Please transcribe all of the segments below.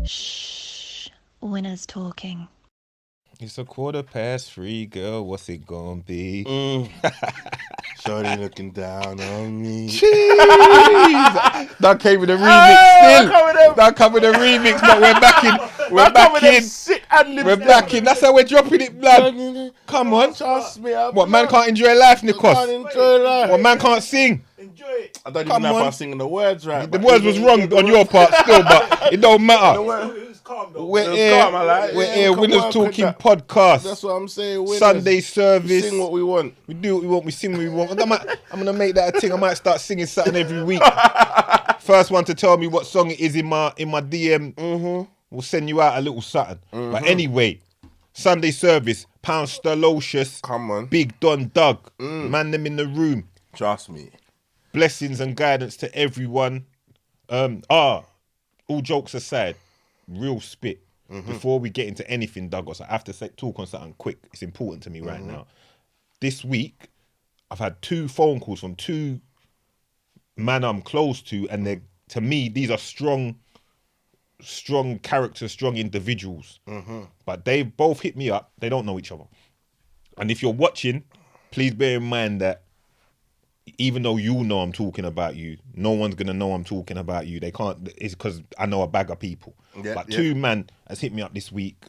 Shh. Winner's talking. It's 3:15, girl. What's it gonna be? Shorty looking down on me. Jeez! That came with a remix still. That come with a remix, but we're back in. We're back in. Sick ad-libs We're back in. That's how we're dropping it, blood. Come on. Trust me. What, man can't enjoy life, can't Nikos? enjoy life. What, man can't sing? Enjoy it. I don't Come even know if on. I'm singing the words right. The words was wrong on your part still, but it don't matter. It was calm though. We're It was here. calm, I like it. We're Yeah, here. come Winners work Talking with that. podcast. That's what I'm saying. Winners. Sunday service. Sing what we want. We do what we want. We sing what we want. I'm gonna make that a thing. I might start singing something every week. First one to tell me what song it is in my DM. We'll send you out a little something. But anyway, Sunday service. Pound Stolocious. Come on. Big Don Doug. Man them in the room. Trust me. Blessings and guidance to everyone. All jokes aside, real spit. Before we get into anything, Douglas, I have to talk on something quick. It's important to me right now. This week, I've had 2 phone calls from 2 men I'm close to, and to me, these are strong characters, strong individuals. But they both hit me up. They don't know each other. And if you're watching, please bear in mind that even though you know I'm talking about you, no one's gonna know I'm talking about you. They can't. It's because I know a bag of people. But 2 man has hit me up this week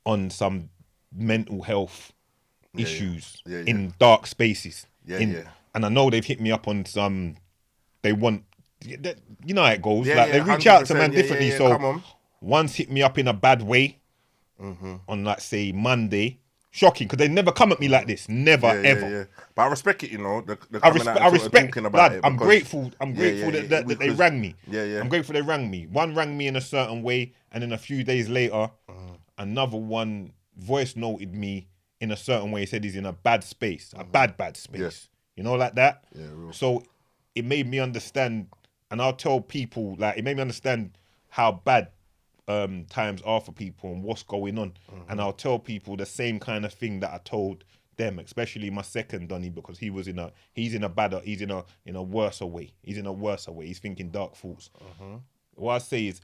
on some mental health issues in dark spaces. And I know they've hit me up on some. They want. You know how it goes. They reach out to man differently. So one's hit me up in a bad way on, like, say, Monday. Shocking, because they never come at me like this. Never, ever. Yeah. But I respect it, you know. I respect. Talking about Blood, it I'm because- grateful. I'm grateful that they rang me. Yeah. I'm grateful they rang me. One rang me in a certain way, and then a few days later, another one voice noted me in a certain way. He said he's in a bad space, a bad space. Yes. You know, like that. Yeah, real. So it made me understand, and I'll tell people, like, it made me understand how bad times are for people and what's going on. And I'll tell people the same kind of thing that I told them, especially my second Donny, because he's in a worse way. He's in a worse way. He's thinking dark thoughts. What I say is,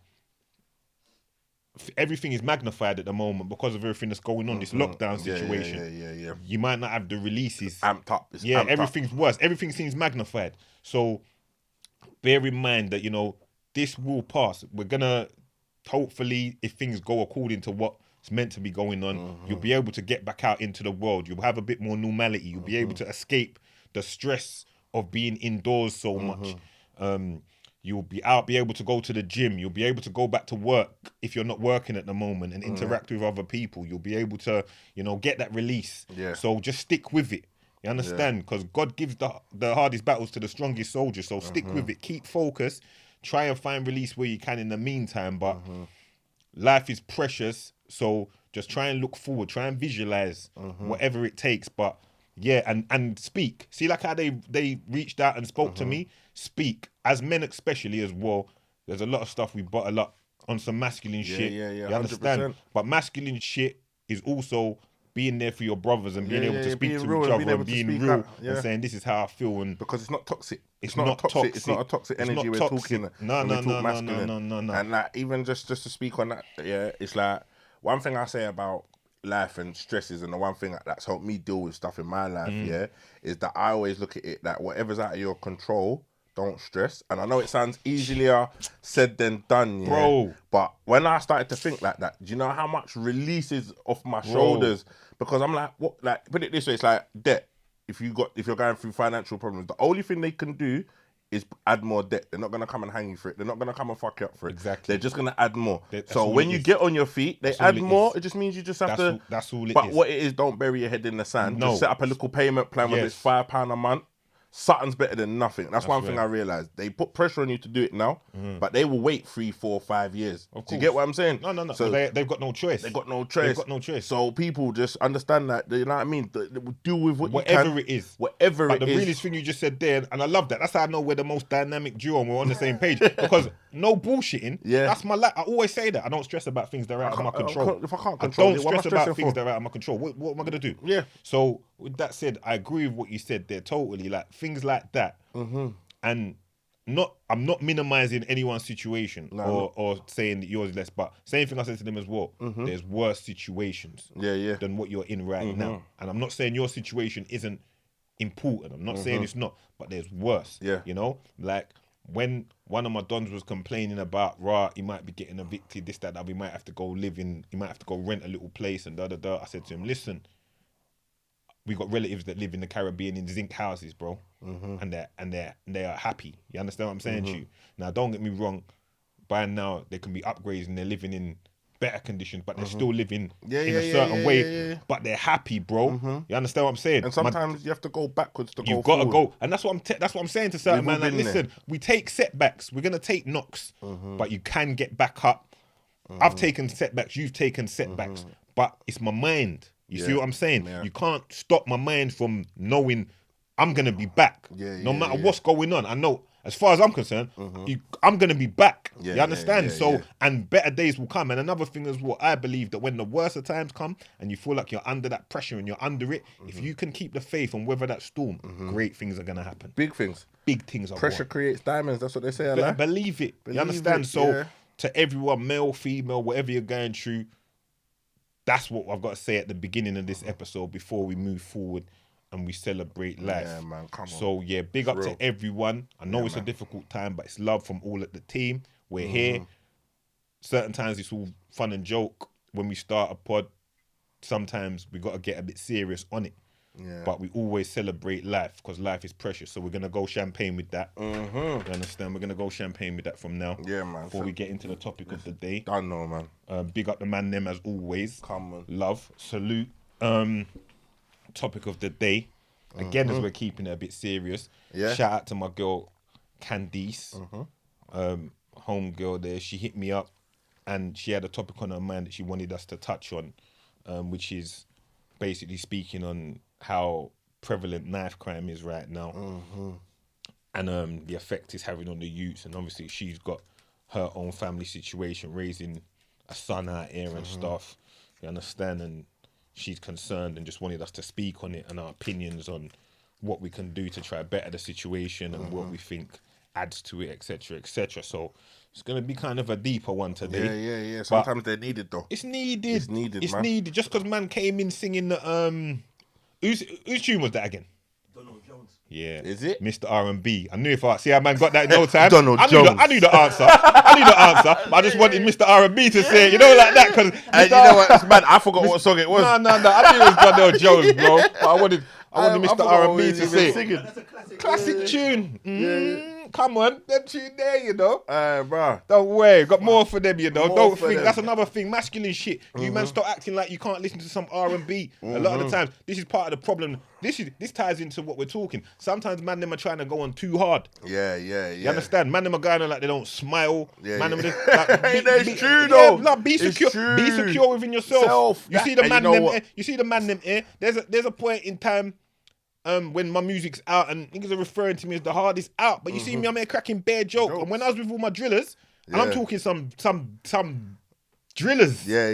everything is magnified at the moment because of everything that's going on, this lockdown situation. Yeah. You might not have the releases. Amped up. It's Yeah, amped everything's worse. Everything seems magnified. So bear in mind that, you know, this will pass. We're gonna, hopefully, if things go according to what's meant to be going on, you'll be able to get back out into the world. You'll have a bit more normality. You'll be able to escape the stress of being indoors so much. You'll be able to go to the gym. You'll be able to go back to work if you're not working at the moment and interact with other people. You'll be able to, you know, get that release. Yeah. So just stick with it. You understand? Because God gives the hardest battles to the strongest soldiers. So stick with it. Keep focused. Try and find release where you can in the meantime. But life is precious. So just try and look forward. Try and visualize whatever it takes. But yeah, and speak. See, like how they reached out and spoke to me. Speak. As men especially as well, there's a lot of stuff we bottle up on some masculine shit. Yeah, You understand? 100%. But masculine shit is also being there for your brothers and being able to speak to real each and other being able and to being speak real out, and saying, this is how I feel. And because it's not toxic. It's not not toxic. It's not a toxic It's energy not we're toxic. talking. No. No. And like, even just to speak on that, it's like one thing I say about life and stresses, and the one thing that's helped me deal with stuff in my life, is that I always look at it that whatever's out of your control, don't stress. And I know it sounds easier said than done, Bro. But when I started to think like that, do you know how much releases off my shoulders? Because I'm like, what? Like, put it this way, it's like debt. If you're going through financial problems, the only thing they can do is add more debt. They're not gonna come and hang you for it. They're not gonna come and fuck you up for it. Exactly. They're just gonna add more. That's So all when it you is. get on your feet, they That's all add it more. is. It just means you just have That's all it is. But what it is, don't bury your head in the sand. No. Just set up a little payment plan, whether it's £5 a month. Something's better than nothing. That's one thing I realized. They put pressure on you to do it now, but they will wait 3, 4, 5 years. Do you get what I'm saying? No. So they've got no choice. they've got no choice. They've got no choice. So people just understand that. You know what I mean? Deal with what Whatever you can. it is. Whatever But it the is. realest thing you just said there, and I love that. That's how I know we're the most dynamic duo and we're on the same page. Because no bullshitting. Yeah. That's my life. I always say that. I don't stress about things that are out of my control. If I can't control don't it, what am I stress about stressing things for? that are out of my control. What am I gonna do? Yeah. So with that said, I agree with what you said there totally. Like things like that, and I'm not minimizing anyone's situation or saying that yours is less, but same thing I said to them as well. There's worse situations than what you're in right now. And I'm not saying your situation isn't important. I'm not saying it's not, but there's worse. Yeah. You know? Like when one of my dons was complaining about he might be getting evicted, this, that, we might have to go he might have to go rent a little place and da. I said to him, listen, we got relatives that live in the Caribbean in zinc houses, bro, and they are happy. You understand what I'm saying to you? Now, don't get me wrong. By now, they can be upgrades and they're living in better conditions, but they're still living in a certain way. But they're happy, bro. You understand what I'm saying? And sometimes you have to go backwards to go You've got to forward. go, and that's what I'm saying to certain man. Like, listen, we take setbacks. We're gonna take knocks, but you can get back up. I've taken setbacks. You've taken setbacks, but it's my mind. You see what I'm saying? You can't stop my mind from knowing I'm going to be back. No matter what's going on. I know, as far as I'm concerned, I'm going to be back. You understand? And better days will come. And another thing is what I believe, that when the worst of times come and you feel like you're under that pressure and you're under it, if you can keep the faith and weather that storm, great things are going to happen. Big things. Big things are Pressure creates diamonds. That's what they say. I believe it. You understand? So to everyone, male, female, whatever you're going through, that's what I've got to say at the beginning of this episode before we move forward and we celebrate life. Yeah, man, come on. So, yeah, big up to everyone. I know it's a difficult time, but it's love from all at the team. We're here. Certain times it's all fun and joke. When we start a pod, sometimes we got to get a bit serious on it. Yeah. But we always celebrate life because life is precious. So we're going to go champagne with that. You understand? We're going to go champagne with that from now. Yeah, man. Before we get into the topic of the day. I know, man. Big up the man them as always. Come on. Love. Salute. Topic of the day. Again, as we're keeping it a bit serious. Yeah. Shout out to my girl, Candice. Home girl there. She hit me up and she had a topic on her mind that she wanted us to touch on, which is basically speaking on how prevalent knife crime is right now, and the effect it's having on the youths. And obviously she's got her own family situation, raising a son out here and stuff, you understand, and she's concerned and just wanted us to speak on it and our opinions on what we can do to try better the situation and what we think adds to it, etc, etc. So it's going to be kind of a deeper one today. Yeah. Sometimes they're needed though. It's needed. It's man. needed. Just because man came in singing the whose tune was that again? Donald Jones. Yeah. Is it? Mr. R&B. I knew if I see how man got that in no time. Donald Jones. I knew the answer. But I just wanted Mr. R&B to say it, you know, like that. Because you know what, it's mad. I forgot what song it was. No. I knew it was Donald Jones, bro. But I wanted Mr. R&B to say it. That's a Classic tune. Come on, them tune there, you know. Bro. Don't worry, got more for them, you know. Don't think them. that's another thing. Masculine shit. You man stop acting like you can't listen to some R&B. A lot of the times, this is part of the problem. This ties into what we're talking. Sometimes man them are trying to go on too hard. Yeah. You understand? Man them are going on like they don't smile. Yeah, man them it's true though. Like, be secure. True. Be secure within yourself. You see the man them. You see the man them here. There's a point in time. When my music's out and niggas are referring to me as the hardest out, but you see me, I'm here cracking bare joke. And when I was with all my drillers, and I'm talking some drillers. Yeah.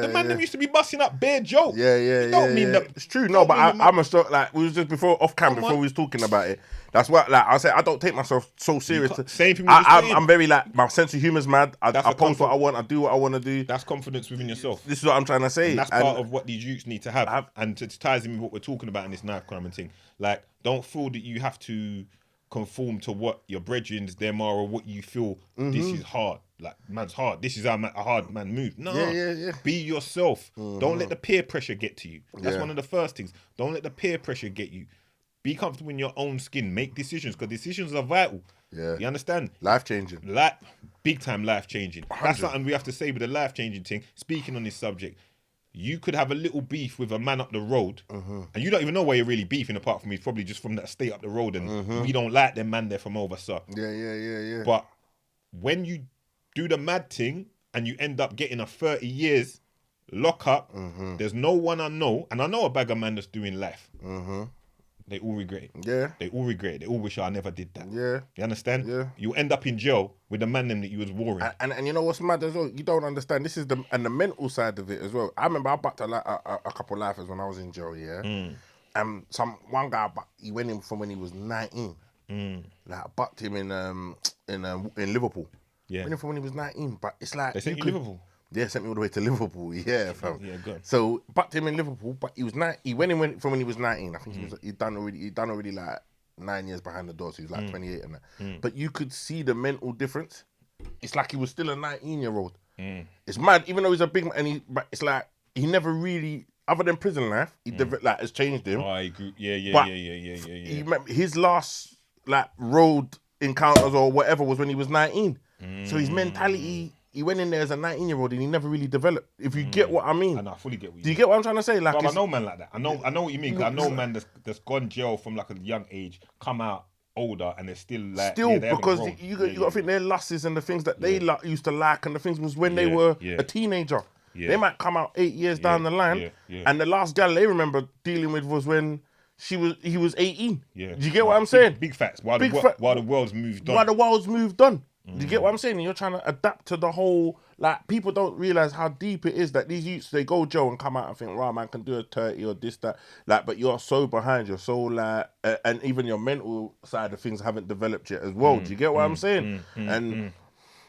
The man them used to be busting up bare joke. Yeah. Don't mean that. It's true. No, but I'm a sort like we was just before off cam before we was talking about it. That's what like I said. I don't take myself so serious. Same thing. I'm very like my sense of humor's mad. I post what I want. I do what I want to do. That's confidence within yourself. This is what I'm trying to say. And that's part of what these youths need to have. And it ties in with what we're talking about in this knife crime and thing. Like, don't feel that you have to conform to what your brethrens them are or what you feel this is hard. Like, man's hard. This is how a hard man move. No. Yeah. Be yourself. Don't let the peer pressure get to you. That's one of the first things. Don't let the peer pressure get you. Be comfortable in your own skin. Make decisions because decisions are vital. Yeah. You understand? Life changing. Big time life changing. That's something we have to say with the life changing thing. Speaking on this subject, you could have a little beef with a man up the road and you don't even know where you're really beefing apart from he's probably just from that state up the road and we don't like them man there from over, sir. Yeah. But when you do the mad thing and you end up getting a 30 years lock up, there's no one I know, and I know a bag of man that's doing life. They all regret it. Yeah. They all regret it. They all wish I never did that. Yeah. You understand? Yeah. You end up in jail with the man them that you was warring. And you know what's mad as well? You don't understand. This is the mental side of it as well. I remember I backed a couple lifers when I was in jail, yeah? And one guy, he went in from when he was 19. Like I bucked him in Liverpool. Yeah. Winning from when he was 19, but it's like They sent you Liverpool. Yeah, sent me all the way to Liverpool. Yeah, fam. Yeah, good. So bucked him in Liverpool, but he was he went from when he was 19. I think he'd done already like 9 years behind the door, so he was like 28 and that. But you could see the mental difference. It's like he was still a 19-year-old. It's mad, even though he's a big man. But it's like he never really, other than prison life, he like has changed him. Oh, I agree. Yeah. But He his last like road encounters or whatever was when he was 19. So his mentality, he went in there as a 19-year-old and he never really developed. If you get what I mean. I know, I fully get what you mean. Do you get what I'm trying to say? Like, I know man like that. I know what you mean. 'Cause I know man that's gone jail from like a young age, come out older, and they're still like because you got to think their lusts and the things that they used to like and the things was when they were a teenager. Yeah. They might come out 8 years down the line, and the last girl they remember dealing with was when he was 18. Yeah. Do you get what I'm saying? Big facts. While the world's moved on. While the world's moved on. Do you get what I'm saying? You're trying to adapt to the whole, like, people don't realise how deep it is that these youths, they go jail and come out and think, right, man, can do a 30 or this, that. Like, but you're so behind, you're so, like, and even your mental side of things haven't developed yet as well. Do you get what I'm saying?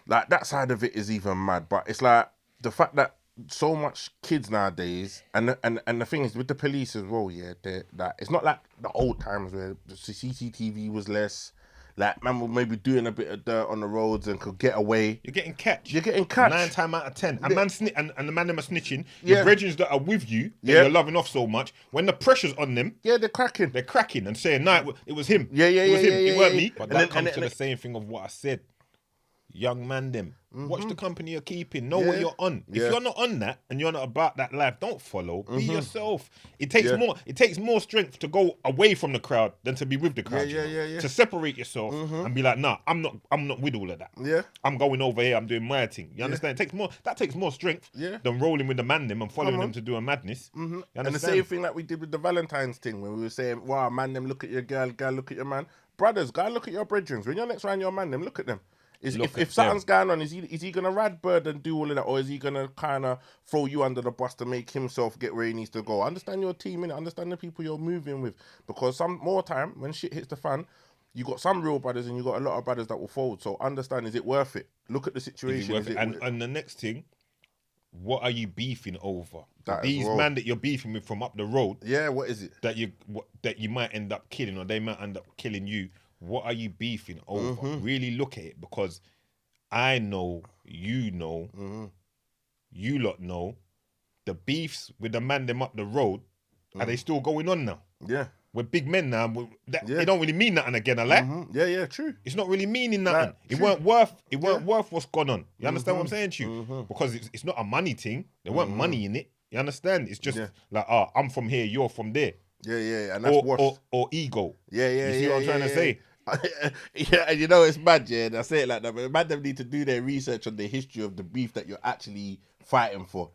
Like, that side of it is even mad. But it's like, the fact that so much kids nowadays, and the thing is, with the police as well, that it's not like the old times where the CCTV was less. Like, man, was maybe doing a bit of dirt on the roads and could get away. You're getting catch. 9 times out of 10. And the man them are snitching. Your brethren that are with you, that you're loving off so much, when the pressure's on them, they're cracking. They're cracking and saying, "No, it was him. It was him. It weren't me." But that comes to the same thing of what I said. Young man, them. Watch the company you're keeping. Know what you're on. If you're not on that and you're not about that life, don't follow. Be yourself. It takes more strength to go away from the crowd than to be with the crowd. To separate yourself and be like, nah, I'm not with all of that. Yeah. I'm going over here. I'm doing my thing. You understand? That takes more strength than rolling with the man them and following them to do a madness. You understand? And the same thing that we did with the Valentine's thing when we were saying, wow, man them look at your girl look at your man. Brothers, go look at your brethren. When you're next around your man them, look at them. If something's going on, is he gonna rad bird and do all of that, or is he gonna kind of throw you under the bus to make himself get where he needs to go? Understand your team, innit? Understand the people you're moving with, because some more time when shit hits the fan, you got some real brothers and you got a lot of brothers that will fold. So understand, is it worth it? Look at the situation. And the next thing, what are you beefing over? These man that you're beefing with from up the road. Yeah, what is it that you might end up killing, or they might end up killing you? What are you beefing over? Really look at it, because I know, you lot know, the beefs with the man them up the road, are they still going on now? Yeah. We're big men now. It don't really mean nothing again, I like. Yeah, true. It's not really meaning nothing. It weren't worth what's gone on. You understand what I'm saying to you? Because it's not a money thing. There weren't money in it. You understand? It's just like, I'm from here, you're from there. Yeah, and that's or ego. Yeah. You see what I'm trying to say? Yeah, and you know it's bad, and I say it like that, but man them need to do their research on the history of the beef that you're actually fighting for.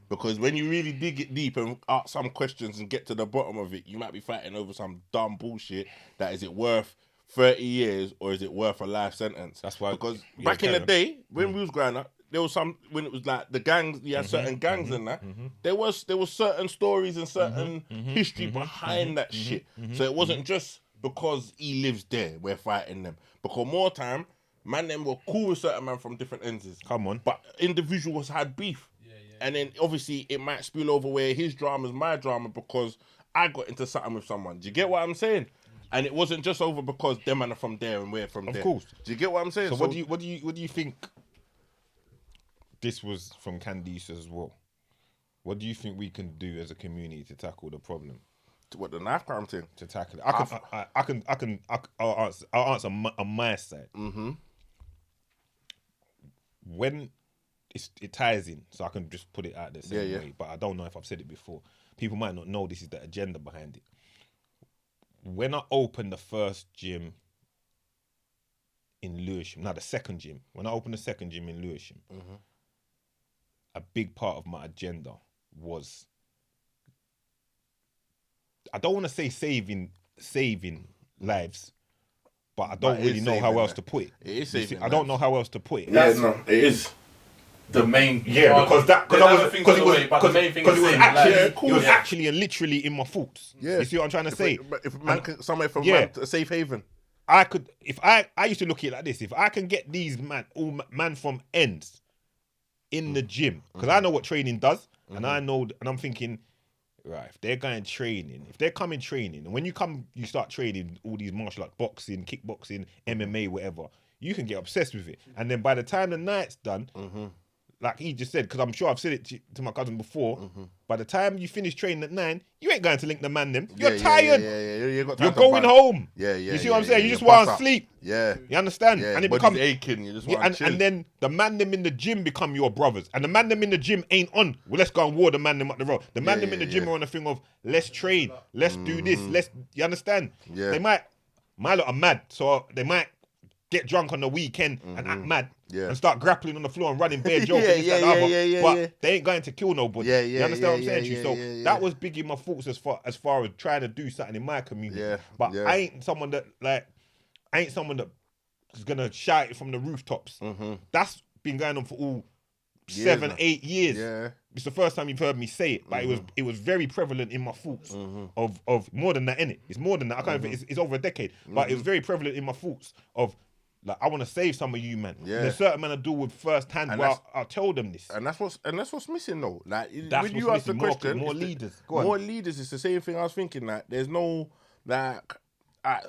Because when you really dig it deep and ask some questions and get to the bottom of it, you might be fighting over some dumb bullshit that is it worth 30 years or is it worth a life sentence? That's why. Because back in the day, when we was growing up, there was when it was like the gangs, you had certain gangs and that, there was certain stories and certain history behind that shit. So it wasn't just because he lives there, we're fighting them. Because more time, man them were cool with certain man from different ends. Come on. But individuals had beef. And then obviously it might spill over where his drama's my drama because I got into something with someone. Do you get what I'm saying? And it wasn't just over because them man are from there and we're from there. Of course. Do you get what I'm saying? So what do you think this was from Candice as well? What do you think we can do as a community to tackle the problem? What, the knife crime thing? To tackle it. I'll answer on my side. When it ties in, so I can just put it out the same way, but I don't know if I've said it before. People might not know this is the agenda behind it. When I opened the first gym in Lewisham, the second gym, when I opened the second gym in Lewisham, a big part of my agenda was, I don't want to say saving lives, but I don't really know how else to put it. It is saving lives. I don't know how else to put it. Yeah, no, it is. The main because it was actually and literally in my thoughts. Yeah. You see what I'm trying to say? If man can, somewhere from man, a safe haven. I could, if I used to look at it like this, if I can get these man from ends in the gym, because I know what training does, and I know, and I'm thinking, right, if they're going training, if they're coming training, and when you start training all these martial art, boxing, kickboxing, MMA, whatever, you can get obsessed with it. And then by the time the night's done, like he just said, because I'm sure I've said it to my cousin before, by the time you finish training at 9, you ain't going to link the man them. You're tired. You're going home. You see what I'm saying? You just want to sleep. Yeah. You understand? Yeah, and it becomes aching. You just want to chill. And then the man them in the gym become your brothers. And the man them in the gym ain't on, well, let's go and war the man them up the road. The man them in the gym are on the thing of, let's train. Let's do this. You understand? Yeah. They might, my lot are mad. So they might get drunk on the weekend and act mad and start grappling on the floor and running bare jokes but they ain't going to kill nobody. You understand what I'm saying to you? So that was big in my thoughts as far as trying to do something in my community. But I ain't someone that is gonna shout it from the rooftops. That's been going on for all 7, 8 years. Yeah. It's the first time you've heard me say it, but it was very prevalent in my thoughts of more than that, innit? It's more than that. I can't even, it's over a decade, but it was very prevalent in my thoughts of, like, I want to save some of you, man. Yeah. There's certain men I deal with first hand, where I'll tell them this. And that's what's missing, though. Like, that's when you ask the question, more leaders. More leaders. It's the same thing I was thinking. Like, there's no, like, I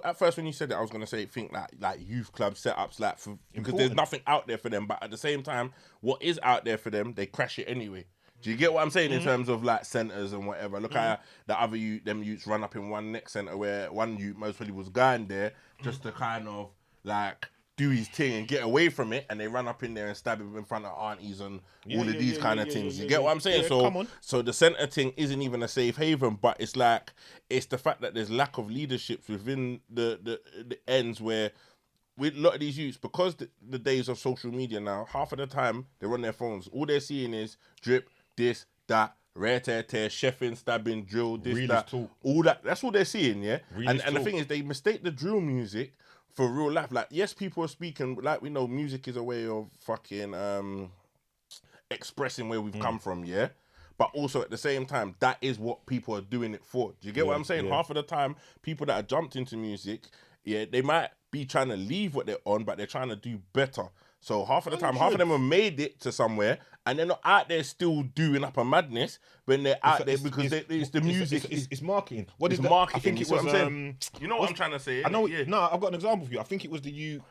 at first when you said it, I was gonna think like youth club setups, like, because there's nothing out there for them. But at the same time, what is out there for them, they crash it anyway. Do you get what I'm saying in terms of like centres and whatever? Look at the other them youths run up in one next centre where one youth most probably was going there just to kind of like do his thing and get away from it, and they run up in there and stab him in front of aunties and all of these kind of things. You get what I'm saying? So the centre thing isn't even a safe haven, but it's like, it's the fact that there's lack of leaderships within the ends where with a lot of these youths, because the days of social media now, half of the time they're on their phones. All they're seeing is drip, this, that, rare tear, chefing, stabbing, drill, this, Realist that, talk. all that. That's all they're seeing, yeah? And talk. the thing is, they mistake the drill music for real life. Like, yes, people are speaking, like, we know music is a way of fucking expressing where we've come from, yeah? But also at the same time, that is what people are doing it for. Do you get what I'm saying? Half of the time, people that are jumped into music, they might be trying to leave what they're on, but they're trying to do better. So half of the time, half of them have made it to somewhere, and they're not out there still doing up a madness when they're out there because it's the music. It's marketing. It's marketing. I think it was. What I'm saying? You know what I'm trying to say? I know. Yeah. No, I've got an example for you. I think it was the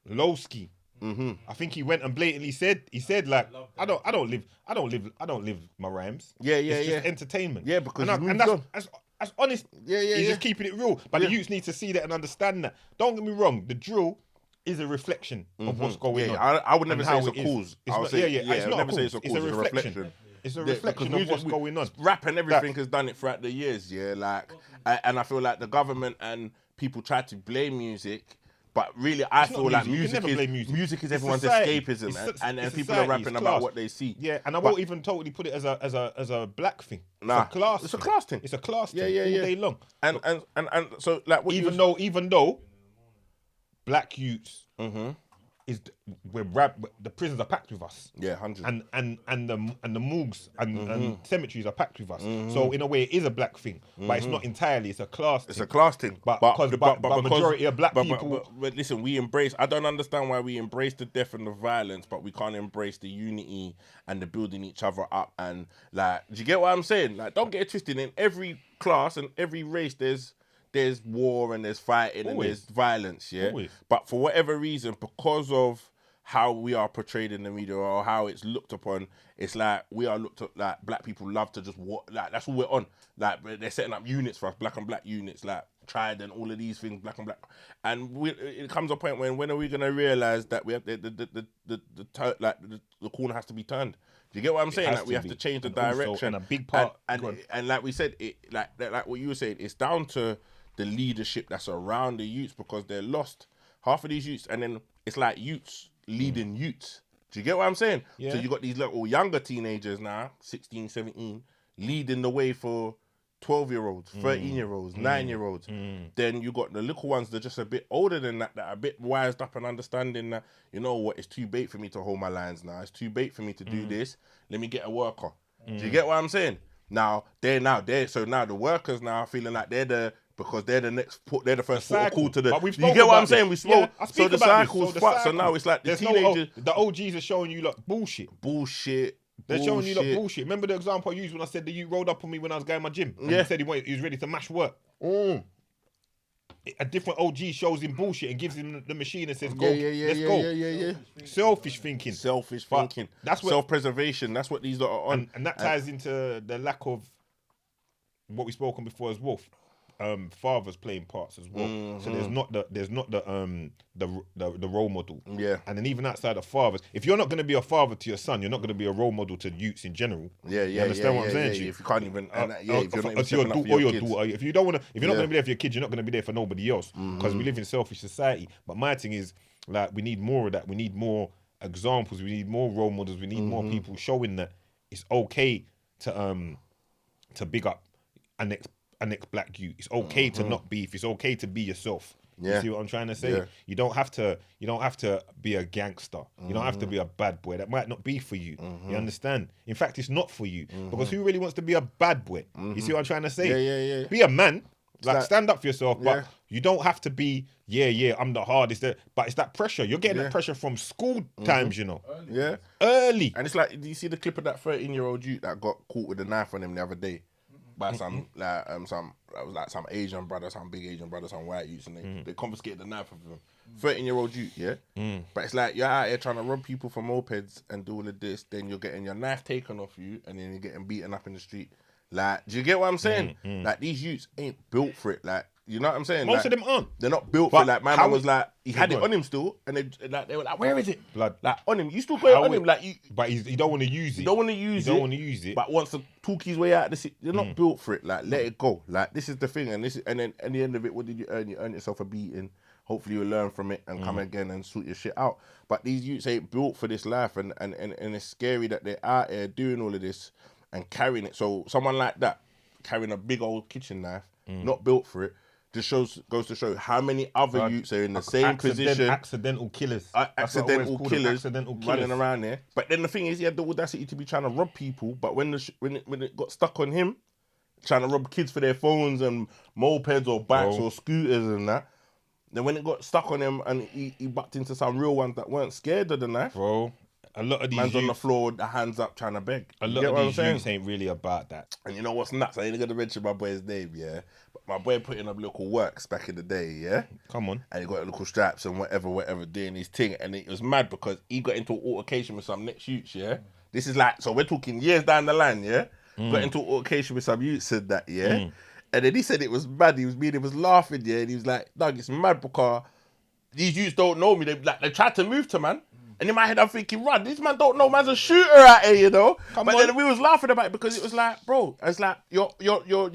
Lowski. I think he went and blatantly said, like, I don't live my rhymes. It's just entertainment. Yeah, because that's honest. He's just keeping it real. But the youths need to see that and understand that. Don't get me wrong, the drill is a reflection of what's going on. I would never say it's a cause. I would never say it's a cause. It's a reflection. It's a reflection of what's going on. Rap and everything has done it throughout the years, like, and I feel like the government and people try to blame music, but really I feel like music is everyone's escapism, and people are rapping about what they see. Yeah, and I won't even totally put it as a black thing. Nah, it's a class thing. It's a class thing. All day long. And so like, even though black youths is the prisons are packed with us. Yeah, 100. And the morgues and cemeteries are packed with us. So in a way, it is a black thing, but it's not entirely. It's a class. It's a class thing. But majority of black people. But listen, we embrace. I don't understand why we embrace the death and the violence, but we can't embrace the unity and the building each other up. And like, do you get what I'm saying? Like, don't get it twisted. In every class and every race, there's war and there's fighting and there's violence, But for whatever reason, because of how we are portrayed in the media or how it's looked upon, it's like we are looked at like black people love to just walk, like that's all we're on. Like, they're setting up units for us, black and black units, like Tried and all of these things, black and black. And it comes a point when are we gonna realize that we have the corner has to be turned? Do you get what I'm saying? Like, we have to change the direction. Also, and a big part, and like we said, like what you were saying, it's down to the leadership that's around the youths, because they're lost. Half of these youths, and then it's like youths leading youths. Do you get what I'm saying? Yeah. So you got these little younger teenagers now, 16, 17, leading the way for 12-year-olds, 13-year-olds, 9-year-olds. Then you got the little ones that are just a bit older than that are a bit wised up and understanding that, you know what, it's too bait for me to hold my lines now. It's too bait for me to do this. Let me get a worker. Do you get what I'm saying? So now the workers now feeling like they're because they're the first port of call to the. But you get what I'm saying? We spoke. Yeah, so the cycle's fucked. So now it's like the there's teenagers. the OGs are showing you like bullshit. They're showing you like bullshit. Remember the example I used when I said that you rolled up on me when I was going to my gym? And he said he was ready to mash work. A different OG shows him bullshit and gives him the machine and says, "Go, let's go." Yeah. Selfish thinking. That's what self-preservation. That's what these are on, and that ties into the lack of what we spoke on before as well. Fathers playing parts as well. So there's not the role model. Yeah. And then even outside of fathers, if you're not going to be a father to your son, you're not going to be a role model to youths in general. Yeah. You understand what I'm saying to you? If you can't even, if you're not even to your daughter, if you don't want to, if you're not Yeah. going to be there for your kids, you're not going to be there for nobody else because we live in a selfish society. But my thing is like we need more of that. We need more examples. We need more role models. We need more people showing that it's okay to big up an ex black youth. It's okay to not beef. It's okay to be yourself. Yeah. You see what I'm trying to say? Yeah. You don't have to be a gangster. You don't have to be a bad boy. That might not be for you. You understand? In fact, it's not for you. Because who really wants to be a bad boy? You see what I'm trying to say? Yeah. Be a man. Like, like- stand up for yourself, but Yeah. you don't have to be, I'm the hardest. But it's that pressure. You're getting that pressure from school times, you know. Yeah. Early. And it's like, do you see the clip of that 13-year-old youth that got caught with a knife on him the other day by some Asian brother, some big Asian brother, some white youths, and they confiscated the knife of him. 13-year-old youth, yeah. But it's like you're out here trying to rob people for mopeds and do all of this, then you're getting your knife taken off you, and then you're getting beaten up in the street. Like, do you get what I'm saying? Like, these youths ain't built for it. Like, you know what I'm saying? Most like, of them aren't. They're not built But for it. Like, my how man was like, he had go it on. on him still, and they were like, where is it? Blood. Like, on him. You still got it on him. Like, you But he don't want to use it. don't want to use it. He don't want to use it. But wants to talk his way out of this. You're not built for it. Like, let it go. Like, this is the thing. And then at the end of it, what did you earn? You earn yourself a beating. Hopefully you'll learn from it and come again and sort your shit out. But these youths ain't built for this life, and it's scary that they're out here doing all of this and carrying it. So someone like that, carrying a big old kitchen knife, not built for it, just goes to show how many other youths are in the same position. Accidental killers. Accidental killers accidental running around there. But then the thing is, he had the audacity to be trying to rob people. But when it got stuck on him, trying to rob kids for their phones and mopeds or bikes or scooters and that, then when it got stuck on him and he bucked into some real ones that weren't scared of the knife, Bro, a lot of these man's on the youths, floor with the hands up trying to beg. a You lot get of what I'm these saying? youths ain't really about that. And you know what's nuts? I ain't gonna mention my boy's name, yeah. But my boy put in a little works back in the day, yeah. Come on. And he got little straps and whatever, doing his thing. And it was mad because he got into an altercation with some next youths, yeah. This is like, so we're talking years down the line, yeah. Got into an altercation with some youths and that, yeah. And then he said it was mad. He was laughing, yeah. And he was like, "Dog, it's mad because these youths don't know me. They tried to move to man." And in my head, I'm thinking, "Run, this man don't know man's a shooter out here, you know." But then we was laughing about it because it was like, bro, it's like your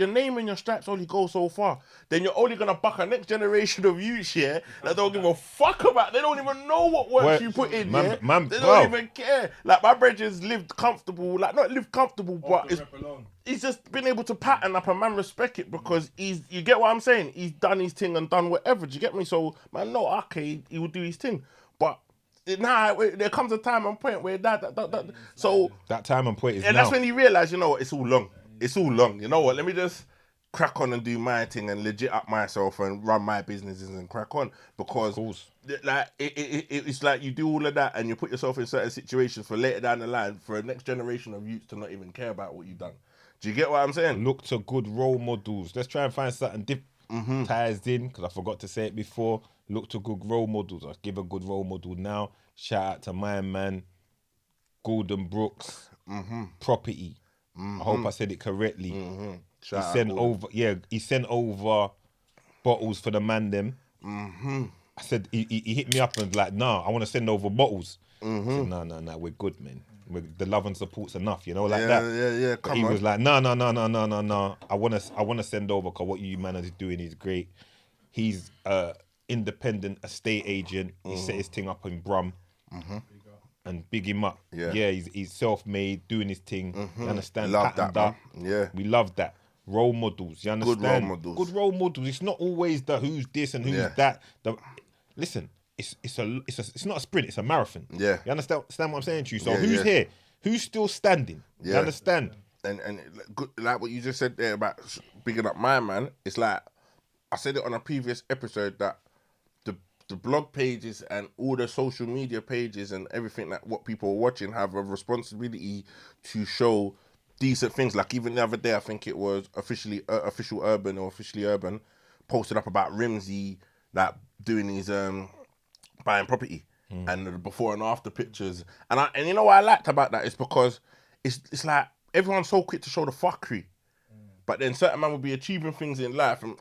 name and your stripes only go so far. Then you're only gonna buck a next generation of youths, yeah, that don't give a fuck about. They don't even know what work you put in, yeah. They don't even care. Like my brother's lived comfortable, like not lived comfortable, but he's just been able to pattern up, and man respect it because you get what I'm saying? He's done his thing and done whatever. Do you get me? So man, no, okay, he will do his thing, but. Nah, there comes a time and point where so That time and point is and now. that's when you realise, you know what, it's all long. It's all long. You know what? Let me just crack on and do my thing and legit up myself and run my businesses and crack on because like it's like you do all of that and you put yourself in certain situations for later down the line for a next generation of youths to not even care about what you've done. Do you get what I'm saying? Look to good role models. Let's try and find something ties in because I forgot to say it before. Look to good role models. I'll give a good role model now. Shout out to my man, Gordon Brooks, Property. I hope I said it correctly. He sent over bottles for the man them. I said he hit me up and like, nah, I want to send over bottles. I said, nah, we're good, man. The love and support's enough, you know, like that. Yeah. But he was like, no. I want to send over because what you man is doing is great. He's independent estate agent. He set his thing up in Brum. And big him up. Yeah, he's self-made, doing his thing. You understand? Love that, man. Yeah. We love that. Role models, you understand? Good role models. Good role models. It's not always the who's this and who's that. Listen, it's not a sprint, it's a marathon. Yeah. You understand what I'm saying to you? So who's here? Who's still standing? You understand? And like what you just said there about bigging up my man, it's like I said it on a previous episode that the blog pages and all the social media pages and everything that what people are watching have a responsibility to show decent things. Like even the other day, I think it was officially officially urban posted up about Rimsey like doing his buying property and the before and after pictures. And you know what I liked about that is because it's like everyone's so quick to show the fuckery. But then certain man will be achieving things in life and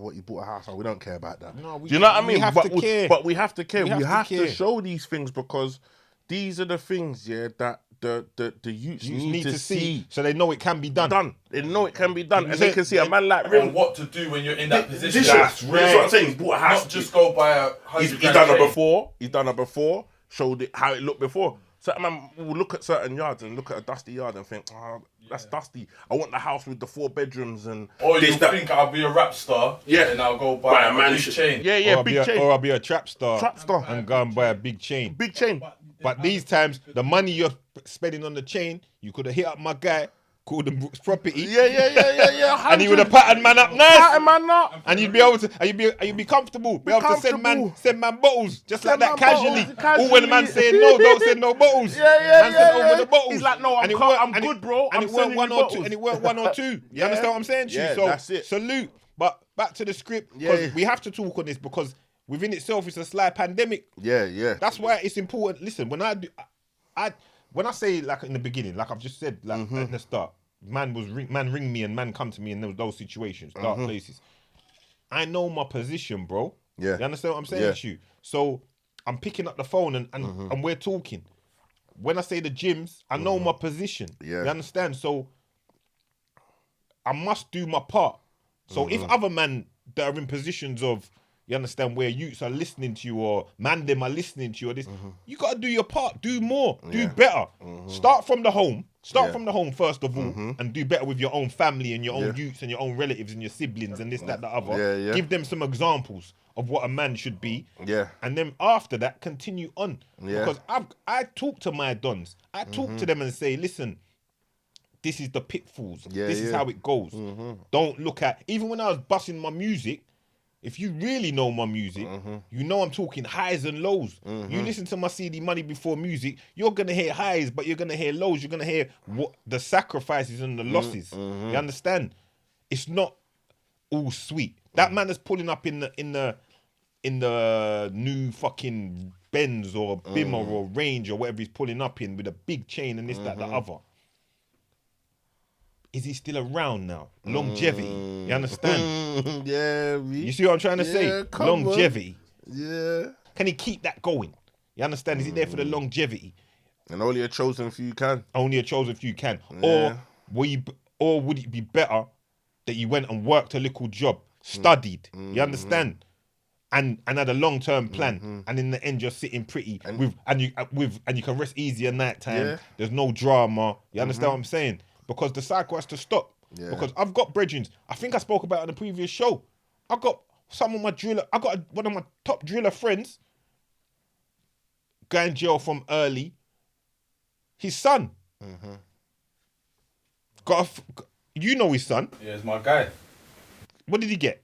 what you bought a house, we don't care about that. No, do you know what I mean? We have to care. But we have to care. We have care. to show these things because these are the things, that the youths need to see. So they know it can be done. They know it can be done. And they can see a man like Rim. And what to do when you're in that position. That's what I'm saying. He's bought a house. Not just go buy a 100 He's done it before. He's done it before. Showed it how it looked before. Certain man will look at certain yards and look at a dusty yard and think, that's dusty. I want the house with the 4 bedrooms and. Or you think I'll be a rap star, and I'll go buy a big chain. Yeah, big chain. Or I'll be a trap star and go and buy a big chain. Big chain. But these times, the money you're spending on the chain, you could have hit up my guy, called him Brooks Property. Yeah. And he would have patterned man up nice. Pattern man up. And you'd be able to, and you'd be comfortable. Be able to send man bottles, just like that casually. All when the man saying no, don't send no bottles. Man send over the bottles. He's like, no, I'm good, bro. And it weren't one or two. And it weren't 1 or 2. You understand what I'm saying? Yeah, so that's it. Salute. But back to the script, because we have to talk on this because within itself it's a sly pandemic. Yeah. That's why it's important. Listen, when I say like in the beginning, like I've just said, like at the start, man ring me and man come to me in those situations, dark places. I know my position, bro. Yeah. You understand what I'm saying to you? So I'm picking up the phone and we're talking. When I say the gyms, I know my position. Yeah. You understand? So I must do my part. So if other men that are in positions of, you understand, where youths are listening to you or man them are listening to you or this, you got to do your part, do more, do better. Start from the home. Start from the home first of all and do better with your own family and your own youths and your own relatives and your siblings and this, that, the other. Yeah. Give them some examples of what a man should be. Yeah. And then after that, continue on. Yeah. Because I talk to my dons. I talk to them and say, listen, this is the pitfalls. This is how it goes. Don't look at, even when I was busting my music, if you really know my music, you know I'm talking highs and lows. You listen to my CD Money Before Music, you're going to hear highs, but you're going to hear lows. You're going to hear what the sacrifices and the losses. You understand? It's not all sweet. That man is pulling up in the new fucking Benz or Beamer or Range or whatever he's pulling up in with a big chain and this, that, the other. Is he still around now? Longevity. You understand? You see what I'm trying to say? Longevity. Yeah. Can he keep that going? You understand? Is he there for the longevity? And only a chosen few can. Only a chosen few can. Yeah. Or would it be better that you went and worked a little job, studied? You understand? And had a long-term plan, and in the end you're sitting pretty and you can rest easy at night time. Yeah. There's no drama. You understand what I'm saying? Because the cycle has to stop. Yeah. Because I've got brethrens. I think I spoke about it on the previous show. I got some of my driller. I got one of my top driller friends. Going jail from early. His son. You know his son. Yeah, it's my guy. What did he get?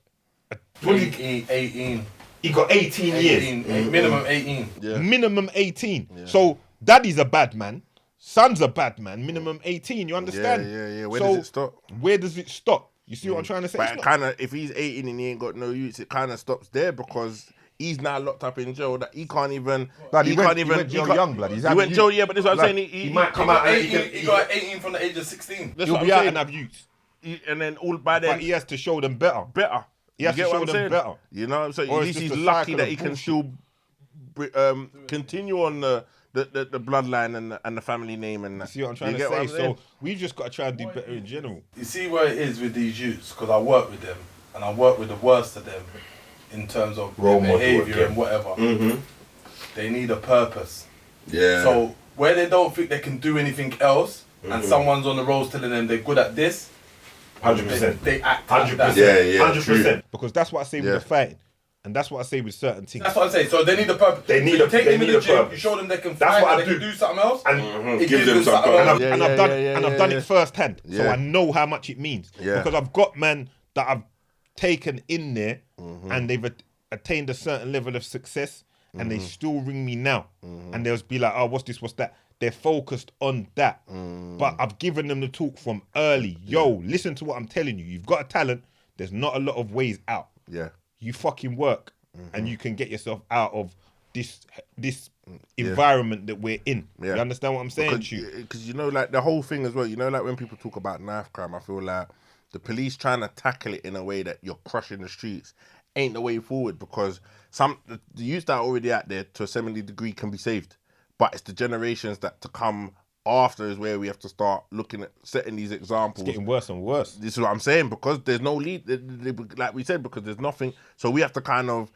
18. He got 18 years. Minimum 18. Yeah. Minimum 18. Yeah. So daddy's a bad man. Son's a bad man. Minimum 18. You understand? Yeah. Where does it stop? Where does it stop? You see what I'm trying to say? But kind of, if he's 18 and he ain't got no youths, it kind of stops there because he's now locked up in jail that he can't even. He went jail young, blood. He went jail, but this is what I'm saying. He might come out. He got 18 from the age of 16. He'll be out and have youths. And then all by then. But he has to show them better. He has to show them better. You know what I'm saying? Or At least he's lucky that he can still continue on the bloodline and the family name and that. You see what I'm trying to say? So we've just got to try and do better in general. You see where it is with these youths, because I work with them and I work with the worst of them in terms of their behaviour and whatever. They need a purpose. Yeah. So where they don't think they can do anything else and someone's on the road telling them they're good at this, 100%. They act 100%. like that. Yeah. 100%. Because that's what I say with the fighting. And that's what I say with certain things. That's what I'm saying. So they need a purpose. They need you take them in the gym, purpose. you show them they can That's fight what and I they do. can do something else. And it give gives them them some something purpose. else. I've done it firsthand. So Yeah. I know how much it means. Yeah. Because I've got men that taken in there and they've attained a certain level of success and they still ring me now and they'll be like, oh, what's this, what's that? They're focused on that. But I've given them the talk from early. Yo, listen to what I'm telling you. You've got a talent. There's not a lot of ways out. Yeah. You fucking work and you can get yourself out of this environment that we're in. You understand what I'm saying? Because you know, like the whole thing as well, you know, like when people talk about knife crime, I feel like the police trying to tackle it in a way that you're crushing the streets ain't the way forward, because the youth that are already out there to a 70 degree can be saved, but it's the generations that to come after is where we have to start looking at setting these examples. It's getting worse and worse. This is what I'm saying, because there's no lead, like we said, because there's nothing. So we have to kind of,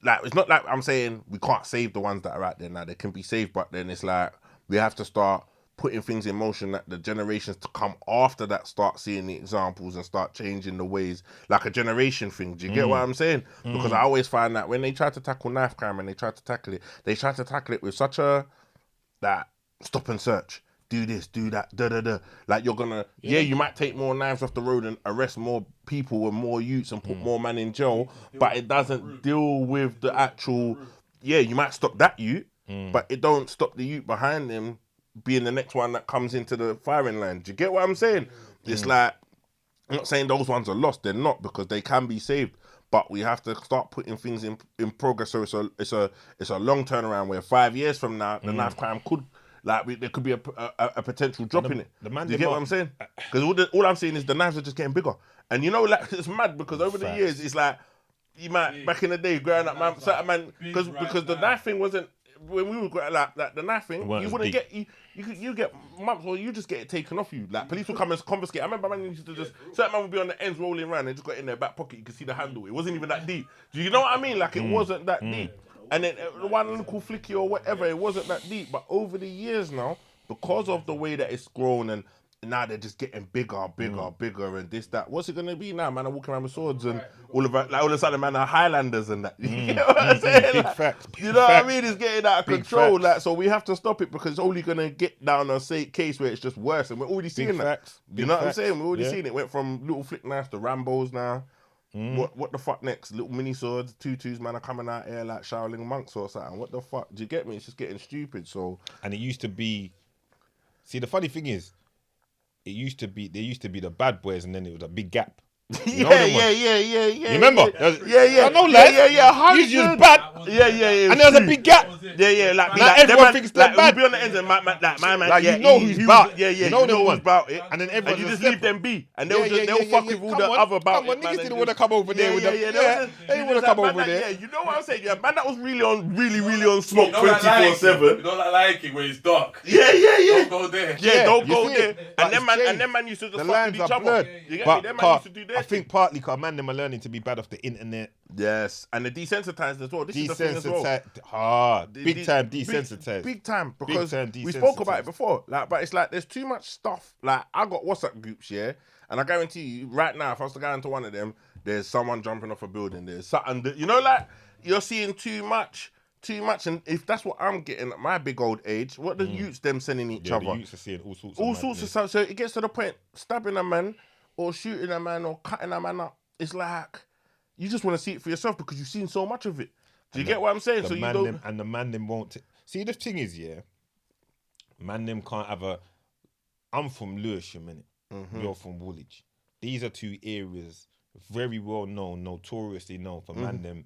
like, it's not like I'm saying we can't save the ones that are out there now. They can be saved, but then it's like we have to start putting things in motion that the generations to come after that start seeing the examples and start changing the ways, like a generation thing. Do you get what I'm saying? Because I always find that when they try to tackle knife crime and they try to tackle it with such a, that stop and search, do this, do that, da. Like you're gonna, you might take more knives off the road and arrest more people and more youths and put more men in jail, but it doesn't deal with the actual, you might stop that youth, but it don't stop the youth behind them being the next one that comes into the firing line. Do you get what I'm saying? It's like, I'm not saying those ones are lost, they're not, because they can be saved. But we have to start putting things in progress. So it's a long turnaround where 5 years from now, the knife crime could, like, there could be a potential drop in it. Do you get what I'm saying? Because all I'm saying is the knives are just getting bigger. And you know, like, it's mad because over the years, it's like, you might, back in the day, growing up, man, certain man, because the knife thing wasn't, when we were growing up, like the knife thing, you wouldn't get, you get months, or you just get it taken off you. Like, police would come and confiscate. I remember man used to just, certain man would be on the ends rolling around and just got in their back pocket, you could see the handle. It wasn't even that deep. Do you know what I mean? Like, it wasn't that deep. And then one little flicky or whatever, it wasn't that deep. But over the years now, because of the way that it's grown and now they're just getting bigger and this, that. What's it going to be now? Man are walking around with swords and all of a sudden, man are Highlanders and that. You know what I'm saying? Big like, facts. You know what I mean? It's getting out of control. Facts. Like, so we have to stop it because it's only going to get down a case where it's just worse. And we're already seeing that. You know what I'm saying? We're already seeing it. It went from little flick knives to Rambos now. What the fuck next? Little mini swords, tutus, man are coming out here like Shaolin monks or something. What the fuck? Do you get me? It's just getting stupid. So, and it used to be, see, the funny thing is, there used to be the bad boys, and then it was a big gap. You know yeah. You remember? Yeah. I know, lads. Yeah. You used bad. Yeah. And there was a big gap. Yeah. Like everyone thinks they're bad. We'll be on the ends and my man. Like, you know who's about. Yeah. You know who's about it. And then And everyone you just leave them be, and they'll fuck with all Come the on, other about come on, it. niggas didn't want to come over there with them. They want to come over there. Yeah, you know what I'm saying? Yeah, man, that was really on smoke You know that 24/7. You know that liking where it's dark. Yeah. Don't go there. Yeah, don't you go see there. it? And But them man used to just The fuck lines with each are other. blurred. You get me? But Them man used to do their I think partly because man, them are learning to be bad off the internet. Yes, and the desensitized as well. This is the thing as well. Big time desensitized. Big time, because time we spoke about desensitized. it before. Like, but it's like there's too much stuff. Like, I got WhatsApp groups, yeah, and I guarantee you, right now, if I was to go into one of them, there's someone jumping off a building. There's something that, you know, like you're seeing too much. And if that's what I'm getting at my big old age, what the youths them sending each other? The youths are seeing all sorts of stuff. So it gets to the point, stabbing a man or shooting a man or cutting a man up. It's like you just want to see it for yourself because you've seen so much of it. Do you get what I'm saying? So you don't. And the man them won't. See, the thing is, man them can't have a. I'm from Lewisham, innit? You're from Woolwich. These are two areas very well known, notoriously known for man them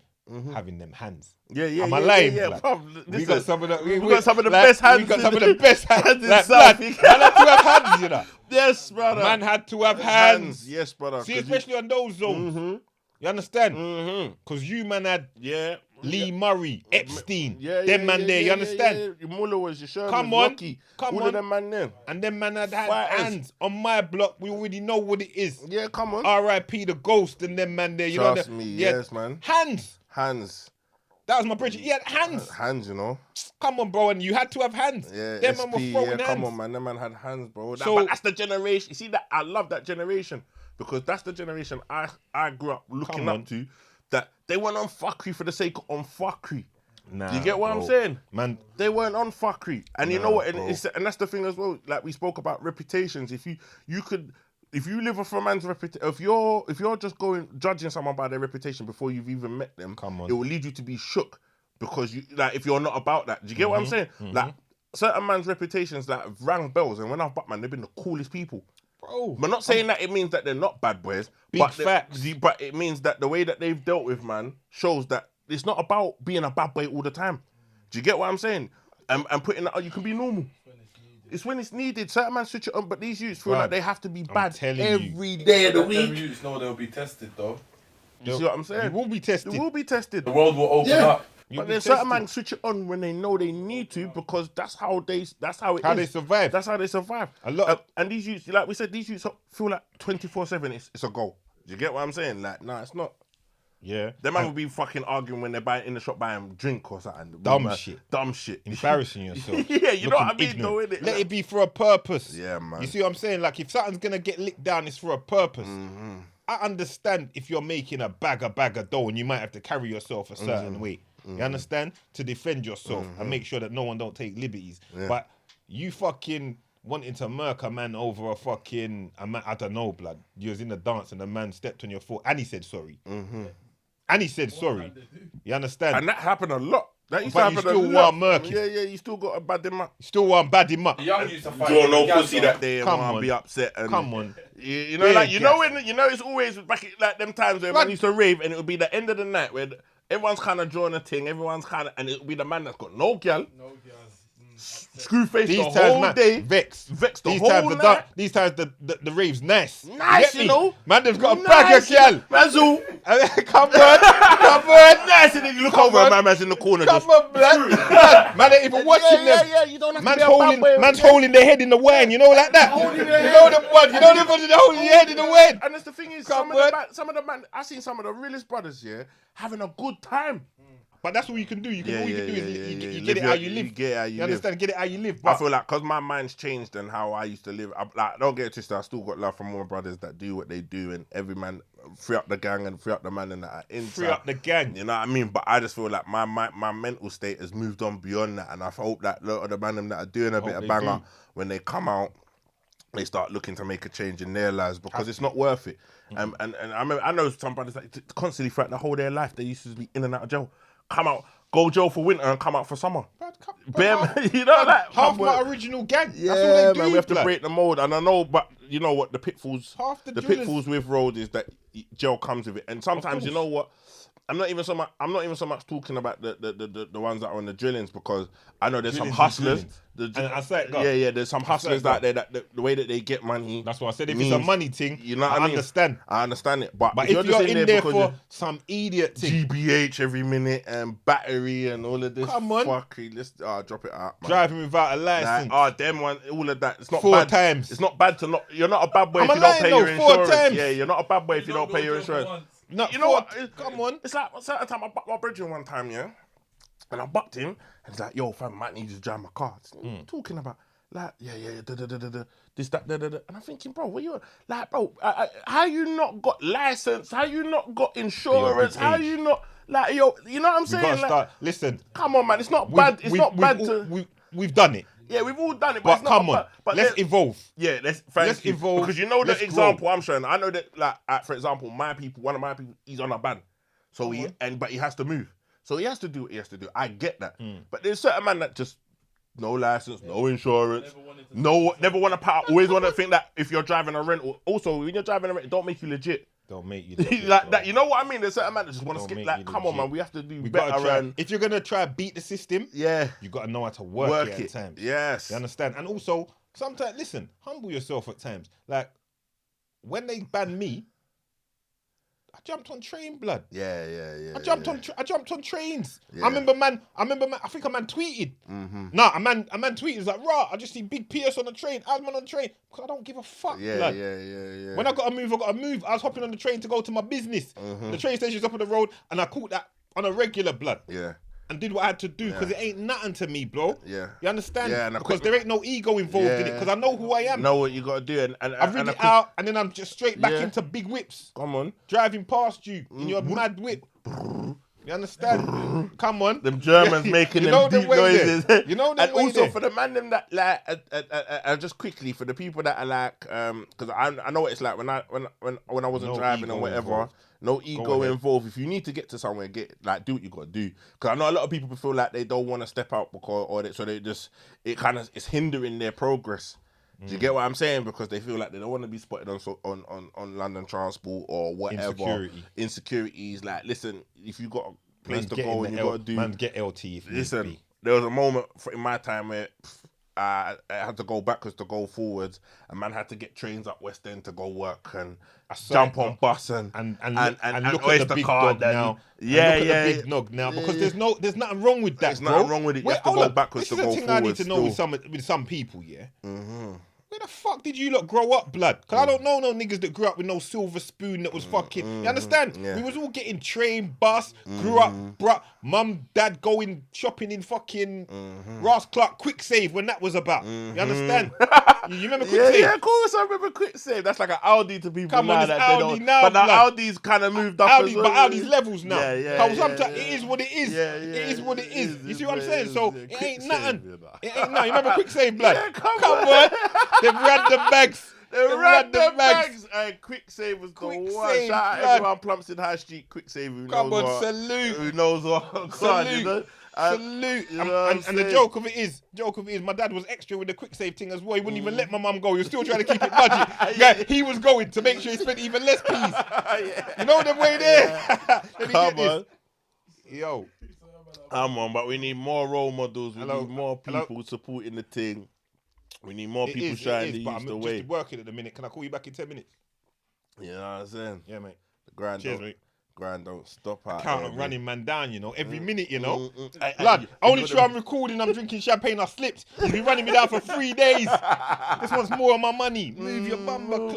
having them hands. Yeah. Am I lying? Yeah. Like, Bruv, we got some of the. We got some of the best hands. We got some of the best hands. Like, man had to have hands, you know. Yes, brother. Man had to have hands. Yes, brother. See, especially on those zones. You understand? Because you man had Lee Murray, Epstein, them man there. You understand? Your Muller was your Sherman, Come on, Rocky, come all on. of them man there. And them man had hands on my block. We already know what it is. Yeah, come on. R.I.P. the Ghost and them man there. You Trust know me, yeah. yes, man. Hands. That was my bridge. He had hands. Hands, you know. Come on, bro, and you had to have hands. Yeah, them SP, man were throwing hands. Come on, man. Them man had hands, bro. So, but that's the generation. You see that? I love that generation because that's the generation I grew up looking up to. That they weren't on fuckery for the sake of on fuckery. Nah, do you get what bro. I'm saying? Man, they weren't on fuckery. And you know what? And that's the thing as well. Like we spoke about reputations. If you could if you live off a man's reputation, if you're just judging someone by their reputation before you've even met them, it will lead you to be shook because you like if you're not about that. Do you get what I'm saying? Like certain man's reputations like have rang bells, and when I've butt man, they've been the coolest people. Bro, I'm not saying that it means that they're not bad boys. Big facts. But it means that the way that they've dealt with man shows that it's not about being a bad boy all the time. Do you get what I'm saying? And putting that, you can be normal. It's when it's needed. Certain man switch it on, but these youths feel like they have to be bad every day of the week. Them youths know they'll be tested though. You see what I'm saying? They will be tested. They will be tested. The world will open up. But there's certain man switch it on when they know they need to because that's how they survive. That's how they survive. And these youths, like we said, these youths feel like 24/7. It's a goal. Do you get what I'm saying? Like, nah, it's not. Yeah. Them man will be fucking arguing when they're buying in the shop buying drink or something. Dumb shit. Embarrassing yourself. Yeah, you know what I mean, though, innit? Let it be for a purpose. Yeah, man. You see what I'm saying? Like, if something's gonna get licked down, it's for a purpose. I understand if you're making a bag of dough and you might have to carry yourself a certain way. You understand? To defend yourself and make sure that no one don't take liberties. Yeah. But you fucking wanting to murk a man over a man, I don't know, blood. You was in the dance and the man stepped on your foot and he said sorry. And he said sorry. You understand? And that happened a lot. That used but to happen you still a lot. want murking. Yeah, you still got to bad him up. Still want bad him up. The young used to fight. Draw no pussy that day and want to be upset. And come on. You know, like, you know it's always back at, like them times where man used to rave and it would be the end of the night where everyone's kind of drawing a thing, and it would be the man that's got no girl. Screw face the whole day. Vex the whole night. These times the rave's nice. Nice, you know. Man, they've got a bag of girl. Manzo. Come on. Nice, and then you look over and man's in the corner. Come on, blood. Man ain't even watching them. Yeah, you don't have to be a bad boy. Man's holding their head in the wine, you know, like that. You know the one. You know the one holding their head in the wine. And that's the thing is, some of the man, I seen some of the realest brothers, having a good time. But that's all you can do. You get it how you live. You understand? Get it how you live. I feel like because my mind's changed and how I used to live. Don't get it twisted. I still got love from my brothers that do what they do, and every man free up the gang and free up the man and that are inside. Free up the gang. You know what I mean? But I just feel like my mental state has moved on beyond that, and I hope that a lot of the man that are doing a bit of banger when they come out, they start looking to make a change in their lives because it's not worth it. And I know some brothers that constantly throughout the whole their life they used to be in and out of jail. Come out, go jail for winter and come out for summer. You know, like half my original gang. Yeah, that's all they do, man, we have to break the mold. And I know, but you know what? The pitfalls with road is that jail comes with it. And sometimes, you know what? I'm not even so much talking about the ones that are on the drillings because I know there's some hustlers. There's some hustlers out there that the way that they get money. That's what I said. If it's a money thing, you know what I understand. I understand it. But if you're in there for some idiot thing, GBH every minute and battery and all of this. Come on, let's drop it out. Man. Driving without a license. Like, them one, all of that. It's not 4 bad. times. It's not bad to not. You're not a bad boy if you don't pay your insurance. 4 times. Yeah, you're not a bad boy if you don't pay your insurance. No, you know what? Come on. It's like a certain time I bucked my brethren one time, and I bucked him, and he's like, "Yo, fam, might need you to drive my car." Talking about like, this, that, and I'm thinking, bro, what you like, bro? How you not got license? How you not got insurance? How you not like, yo? You know what I'm saying? Like, listen, come on, man. It's not bad. It's not bad to. We've done it. Yeah, we've all done it, but come on, let's evolve. Yeah, let's evolve because you know the example I'm showing. I know that, like, for example, one of my people, he's on a ban, so but he has to move, so he has to do what he has to do. I get that, but there's certain man that just no license, no insurance, never want to power. Always want to think that if you're driving a rental, also when you're driving a rental, don't make you legit. Don't make you legit, like that. You know what I mean? There's certain man that just want to skip. Like, come on, man, we have to do better. If you're gonna try beat the system, you got to know how to work it at times. Yes, you understand. And also, sometimes, listen, humble yourself at times. Like when they banned me, I jumped on train, blood. Yeah. I jumped on trains. Yeah. I remember, man. I think a man tweeted. Nah, a man tweeted. He's like, "Raw, I just see Big PS on the train. I was on the train because I don't give a fuck." Blood. Yeah. When I gotta move, I was hopping on the train to go to my business. The train station's up on the road, and I caught that on a regular, blood. Yeah. And did what I had to do because it ain't nothing to me, bro. Yeah. You understand? Yeah. Because there ain't no ego involved in it because I know who I am. Know what you got to do. And I read it out and then I'm just straight back into big whips. Come on. Driving past you in your mad whip. You understand? Come on. Them Germans making them deep noises. You know them and way also there. for the man them that like, just quickly for the people that are like, because I know what it's like when I wasn't driving and whatever. Involved. No ego involved. If you need to get to somewhere, do what you gotta do. Because I know a lot of people feel like they don't want to step out so they just it's hindering their progress. Do you get what I'm saying? Because they feel like they don't want to be spotted on London transport or whatever. Insecurities. Like, listen, if you got a place to go and you got to do... Man, get LT if you Listen, need to be. There was a moment in my time where I had to go backwards to go forwards, and man had to get trains up West End to go work and jump on bus and look at the big dog now. Yeah, look at the big dog now, because there's nothing wrong with that. There's nothing wrong with it. You have to go backwards to go forwards. This is the thing I need to know with some people, yeah. Where the fuck did you lot grow up, blood? Because I don't know no niggas that grew up with no silver spoon that was fucking... You understand? Yeah. We was all getting train, bus, grew up, bruh, mum, dad going shopping in fucking Ross Clark Quick Save when that was about. You understand? You remember Quick Save? Yeah, of course I remember Quick Save. That's like an Audi to people Come now. on, it's Audi now, but now blood. Audi's kind of moved up as well. But Audi's levels now. Sometimes it is what it is. It is what it is. You see what I'm saying? So it ain't nothing. It ain't nothing. You remember Quick Save, blood? Yeah, come on. They've random bags. The random bags. Quick Save was the one. Save, Shout out everyone Plumstead High Street. Quick Save. Salute. Who knows what? Salute. Salute. And the joke of it is, my dad was extra with the Quick Save thing as well. He wouldn't even let my mum go. He was still trying to keep it budget. He was going to make sure he spent even less peas. You know them way there. Come on. Yo. Come on, but we need more role models. We need more people supporting the thing. We need more people trying to use the way. I'm just working at the minute. Can I call you back in 10 minutes? You know what I'm saying? Yeah, mate. The grind don't stop out. Can't running man down, you know, every minute, you know. Blood, only true I'm recording, I'm drinking champagne, I slipped. You'll be running me down for 3 days. This one's more of my money. Move your bumper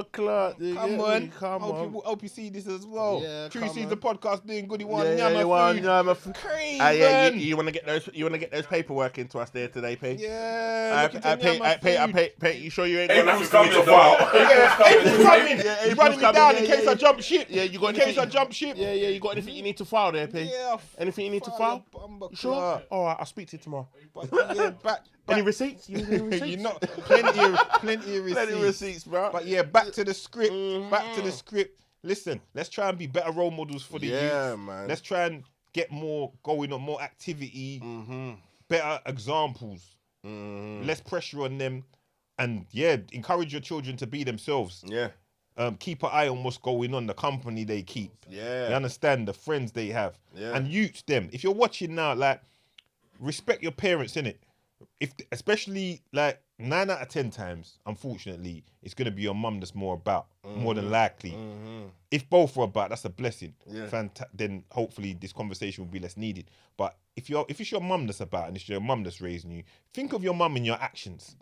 clock. Come on. Hope you see this as well. Yeah, True sees the podcast doing good. You want food. Crazy. You want to get those paperwork into us there today, Pay? Yeah. Pay. You sure you ain't got nothing for me to file? April's coming. He's running me down in case I jump ship. Yeah, you got anything? I jump ship. Yeah, you got anything you need to file there, P? Yeah. Anything you need to file? You sure? All right, I'll speak to you tomorrow. Back. Any receipts? You know, plenty of receipts. Plenty of receipts, bro. But yeah, back to the script. Back to the script. Listen, let's try and be better role models for the youth. Yeah, man. Let's try and get more going on, more activity, better examples, less pressure on them, and encourage your children to be themselves. Yeah. Keep an eye on what's going on, the company they keep. Yeah. You understand? The friends they have. Yeah. And youth them. If you're watching now, like, respect your parents, innit? Especially, like, 9 out of 10 times, unfortunately, it's going to be your mum that's more about, more than likely. If both are about, that's a blessing. Yeah. Then hopefully this conversation will be less needed. But if it's your mum that's about and it's your mum that's raising you, think of your mum in your actions.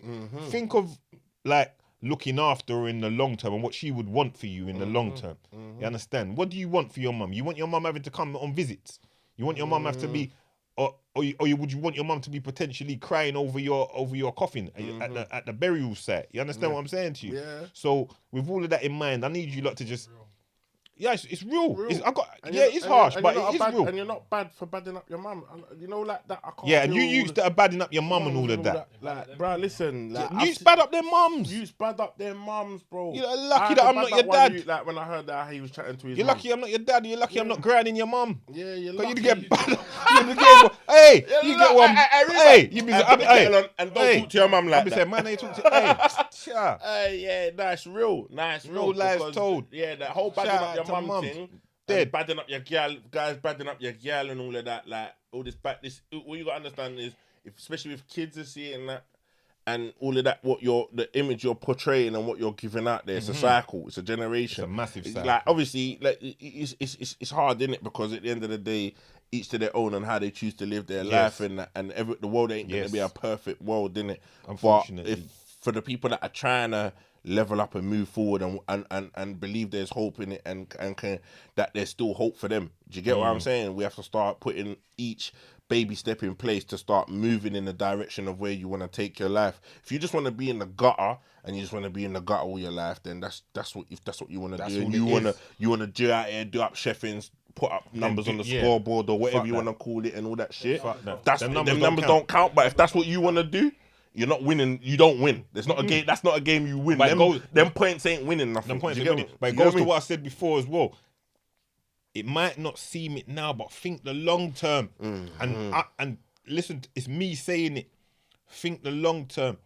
Think of, like, looking after her in the long term and what she would want for you in the long term. You understand? What do you want for your mum? You want your mum having to come on visits? You want your mum have to be, or would you want your mum to be potentially crying over your coffin at the burial site? You understand what I'm saying to you? Yeah. So with all of that in mind, I need you lot to just. Yeah, it's real. It's harsh, but it is real. And you're not bad for badding up your mum. You know, like that. I can't. Yeah, and you used to badding up your mum and all of that. Like, bro, listen. Like, you bad up their mums. You bad up their mums, bro. You're lucky that I'm not your dad. Like when I heard that he was chatting to his. You're lucky I'm not your dad. You're lucky I'm not grinding your mum. Yeah, you're lucky. You'd get bad. Hey, you get one. Hey, you be and don't talk to your mum like that. Say, man, they talk to. Hey, yeah, nice, real. No lies told. Yeah, that whole badding up your mum thing. Dead. Badding up your girl, guys badding up your girl and all of that, like all this what you gotta understand is, especially if kids are seeing that and all of that, the image you're portraying and what you're giving out there, it's a cycle, it's a generation. It's a massive cycle. Like obviously, like it's hard, isn't it? Because at the end of the day, each to their own and how they choose to live their life, and the world ain't gonna be a perfect world, innit? Unfortunately. But for the people that are trying to level up and move forward and believe there's hope in it and that there's still hope for them. Do you get what I'm saying? We have to start putting each baby step in place to start moving in the direction of where you want to take your life. If you just want to be in the gutter and you just want to be in the gutter all your life, then that's what you want to do. And you want to do out here, do up cheffings, put up numbers on the scoreboard or whatever you want to call it and all that shit. Them numbers don't count. But if that's what you want to do, you're not winning. You don't win. There's not a game. That's not a game you win. Them points ain't winning nothing. Them points ain't winning. But it goes to what I said before as well. It might not seem it now, but think the long term. And listen, it's me saying it. Think the long term.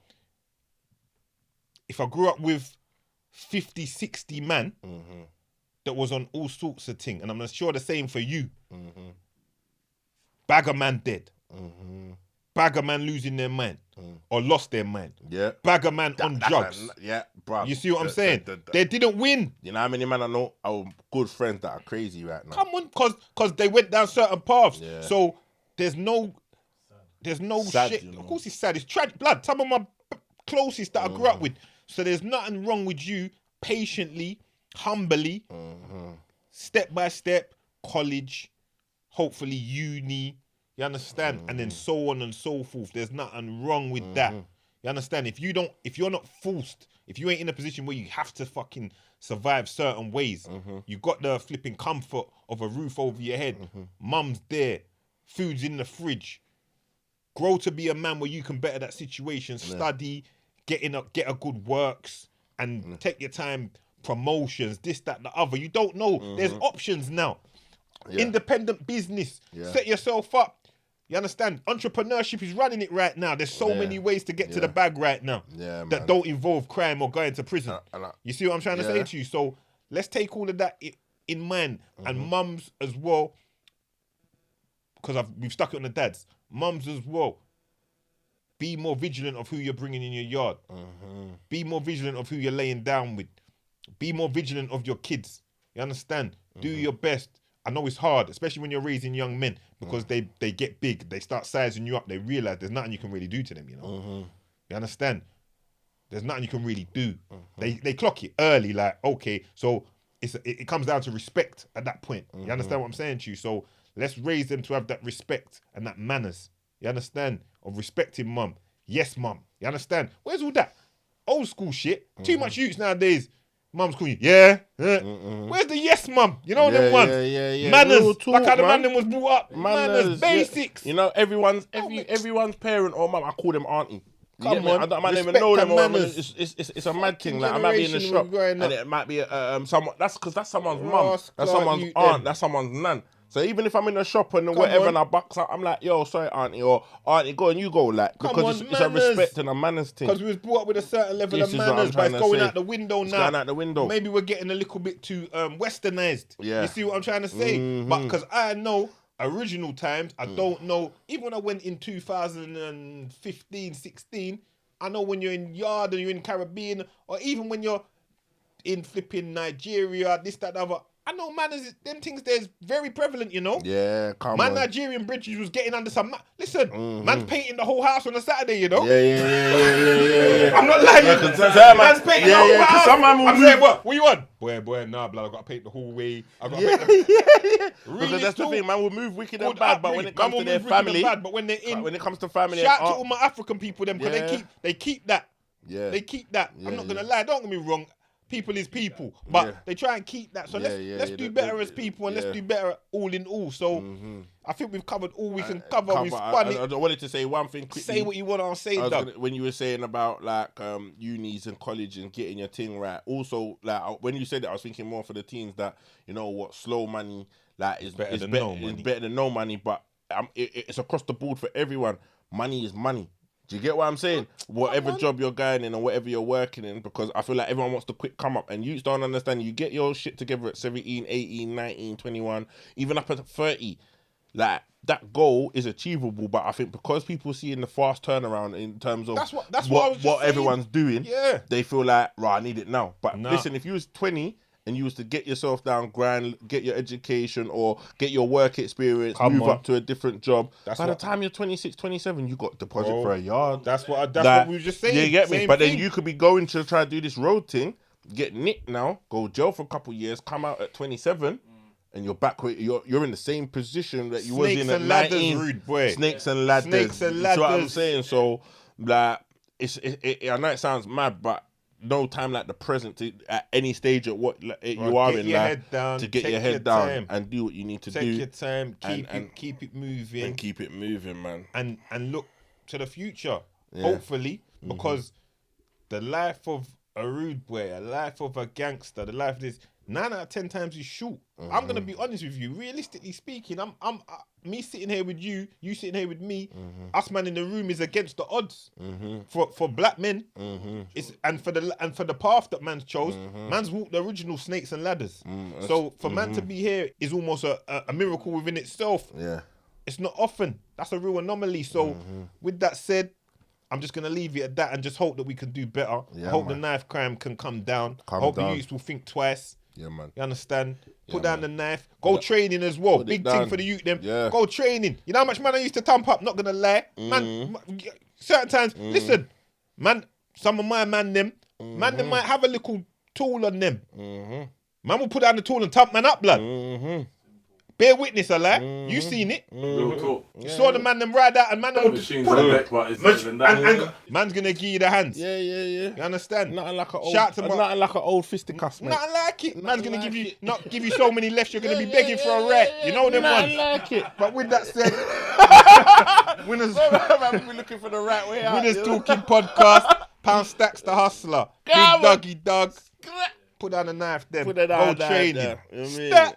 If I grew up with 50, 60 man that was on all sorts of things, and I'm sure the same for you. Bag of man dead. Bag of man losing their mind or lost their mind. Yeah. Bag of man on drugs. Bro. You see what I'm saying? They didn't win. You know how many men I know are good friends that are crazy right now? Come on, cause they went down certain paths. Yeah. So there's no sad, shit. You know? Of course it's sad. It's tragic. Blood. Some of my closest that I grew up with. So there's nothing wrong with you patiently, humbly, step by step, college, hopefully uni. You understand? And then so on and so forth. There's nothing wrong with that. You understand? If you're not forced, if you ain't in a position where you have to fucking survive certain ways, you got the flipping comfort of a roof over your head. Mum's there. Food's in the fridge. Grow to be a man where you can better that situation. Study, get a good works, and take your time. Promotions, this, that, the other. You don't know. There's options now. Independent business. Set yourself up. You understand? Entrepreneurship is running it right now. There's so many ways to get to the bag right now that don't involve crime or going to prison. You see what I'm trying to say to you? So let's take all of that in mind. And mums as well, because we've stuck it on the dads. Mums as well. Be more vigilant of who you're bringing in your yard. Be more vigilant of who you're laying down with. Be more vigilant of your kids. You understand? Do your best. I know it's hard, especially when you're raising young men, because they get big, they start sizing you up, they realise there's nothing you can really do to them, you know? You understand? There's nothing you can really do. They clock it early, like, okay, so it comes down to respect at that point. You understand what I'm saying to you? So let's raise them to have that respect and that manners. You understand? Of respecting mum. Yes, mum. You understand? Where's all that? Old school shit. Too much youths nowadays. Mum's calling you, Where's the yes, mum? You know them ones? Manners, talk, like how the man was brought up. Manners, basics. You know, everyone's parent or mum, I call them auntie. Come on, I might not even know them. It's a mad thing. Like I might be in the shop and it might be someone. That's because that's someone's mum. That's someone's aunt. That's someone's nan. So even if I'm in the shop and whatever and I bucks up, I'm like, yo, sorry, auntie, or auntie, go and you go, like, because it's a respect and a manners thing. Because we was brought up with a certain level of manners, but it's going out the window now. Going out the window. Maybe we're getting a little bit too westernized. Yeah. You see what I'm trying to say? But because I know original times, I don't know, even when I went in 2015, 16, I know when you're in yard and you're in Caribbean, or even when you're in flipping Nigeria, this, that, the other, I know manners, them things there's very prevalent, you know? Yeah, come on. Nigerian British was getting under some... Listen, man's painting the whole house on a Saturday, you know? Yeah. I'm not lying. Man's painting the whole house. Some man will saying, what you want? Boy, nah, blood, I got to paint the whole way. I got to paint the... Really, because that's the thing, man will move wicked and bad, but when it comes to their family... But when they're in... When it comes to family... Shout out to all my African people, them, because they keep that. Yeah. They keep that. I'm not going to lie, don't get me wrong. People is people, but they try and keep that. So let's do better as people, and let's do better all in all. So I think we've covered all we can cover. We've spun it. I wanted to say one thing quickly. Say what you want to say, Doug. When you were saying about like unis and college and getting your thing right. Also, like when you said that, I was thinking more for the teens that, you know what, slow money like is better than no money. But it's across the board for everyone. Money is money. Do you get what I'm saying? Whatever job you're going in or whatever you're working in, because I feel like everyone wants to quick come up and you don't understand. You get your shit together at 17, 18, 19, 21, even up at 30. Like, that goal is achievable, but I think because people see in the fast turnaround in terms of that's what everyone's doing, they feel like, right, I need it now. But listen, if you was 20... and you was to get yourself down, grind, get your education or get your work experience, move up to a different job. By the time you're 26, 27, you got deposit for a yard. That's what we were just saying. You get me? But then you could be going to try to do this road thing, get nicked now, go jail for a couple of years, come out at 27, and you're back with, you're in the same position that you was in at 19. Rude boy. Snakes and ladders. Snakes and ladders. That's what I'm saying. So, like, I know it sounds mad, but no time like the present at any stage at what you are in life to get your head down and do what you need to do. Take your time, keep it moving. And keep it moving, man. And look to the future, hopefully, because the life of a rude boy, a life of a gangster, the life of this, 9 out of 10 times is short. I'm gonna be honest with you. Realistically speaking, I'm me sitting here with you sitting here with me. Us man in the room is against the odds for black men. It's and for the path that man's chose. Man's walked the original snakes and ladders. So for man to be here is almost a miracle within itself. Yeah, it's not often. That's a real anomaly. So with that said, I'm just going to leave it at that and just hope that we can do better. I hope the knife crime can come down. I hope the youths will think twice. Yeah, man. You understand? Put down the knife. Go training as well. Big thing for the youth them. Yeah. Go training. You know how much man I used to thump up? Not going to lie. Man, certain times, listen, man, some of my them might have a little tool on them. Man will put down the tool and thump man up, blood. Bear witness, a lie. You seen it. Real talk. You saw the man them ride out and man them Machines on the deck, but it's better than that. and man's gonna give you the hands. Yeah. You understand? Nothing like an old fisticuffs, mate. Nothing like it. Man's gonna give you so many lefts, you're gonna be begging for a rat. You know them ones. Like it. But with that said, winners We're looking for the right way out. Winners Talking Podcast. Pound Stacks the Hustler. Big Doggy Dog. Put down the knife, them. Put it Go down training. there. You know what I mean?